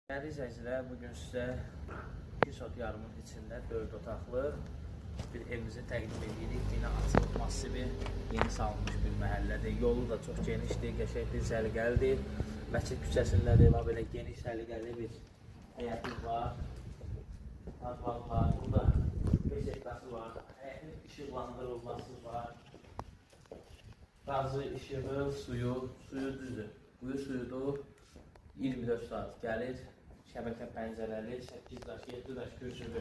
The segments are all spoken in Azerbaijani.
Değerli izləyicilər, bugün sizə 2 sot yarımın içində 4 otaqlı bir evimizi təqdim edirik. Yine açılıb massivi, yeni salınmış bir məhəllədir. Yolu da çox genişdir, qəşəngdir, səliqəlidir. Məscid küçəsindədir, belə geniş səliqəli bir həyətimiz var. Asfalt var, burada beşiktaşı var, həyətin işıqlandırılması var. Gazı, işığı, suyu düzdür. Buyu suyudur, 24 saat gəlir. Şəbəkə pəncərəli, 8 daş, 7 daş köşülü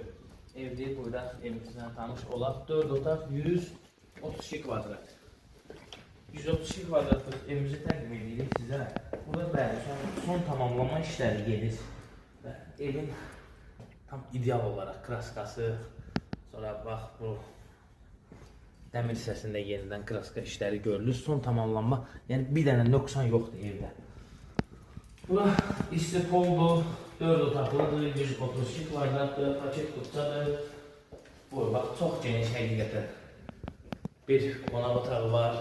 evdir. Burada evimizlə tanış olaq. 4 otaq, 132 kvadrat. 132 kvadratlıq evimizi təqdim edirik sizə. Burada bəli, son tamamlama işləri gedir. Evin tam ideal olaraq kraskası, sonra bax bu dəmir hissəsində yenidən kraska işləri görülür. Son tamamlanma, yəni bir dənə nöqsan yoxdur evdə. Bura isti poldur, 4 otaqlıdır, 132 kvadratdır, paket qutsadır. Bu, bax, çox geniş həqiqətən bir qonaq otağı var.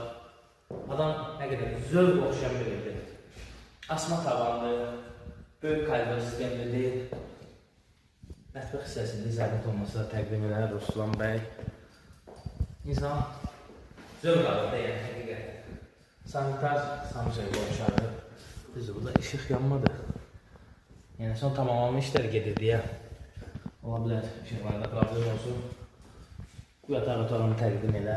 Adam nə qədər zövq oxşayan bir evdir. Asma tavandır, böyük kalibr sistemlidir. Mətbəx hissəsində zəhmət olmasa təqdim edər Ruslan bəy. İnsan zövq alır da, yəni həqiqətən. Sanitar sancıya qonşardır. Düzdür, burada işıq yanmadı. Yəni son tamamlanma işlər gedir deyə. Ola bilər, işıqlarda problem olsun. Bu yataq otağını təqdim elə.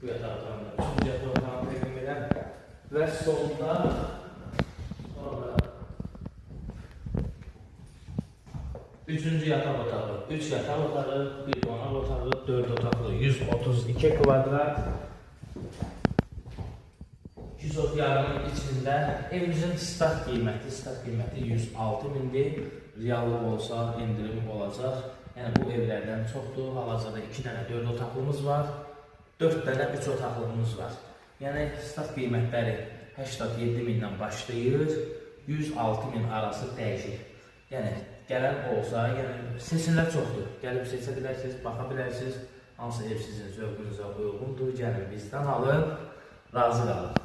Bu yataq otağını, 3-cü yataq otağını təqdim elə. Və solda sonra 3-cü yataq otağı, 3 yataq otağı, 1 qonaq otağı, 4 otaqlı, 132 kvadrat. 2 sot yarımın içində evimizin start qiyməti 106 mindir. Reallıq olsa indirim olacaq. Yəni bu evlərdən çoxdur. Hal-hazırda 2 dənə 4 otaqlımız var, 4 dənə 3 otaqlımız var. Yəni start qiymətləri 87 mindən başlayır, 106 min arası dəyişir. Yəni gələn olsa, yəni seçimlər çoxdur. Gəlib seçə bilərsiniz, baxa bilərsiniz. Hansı ev sizin zövqünüzə uyğundur, gəlin bizdən alın, razı qalın.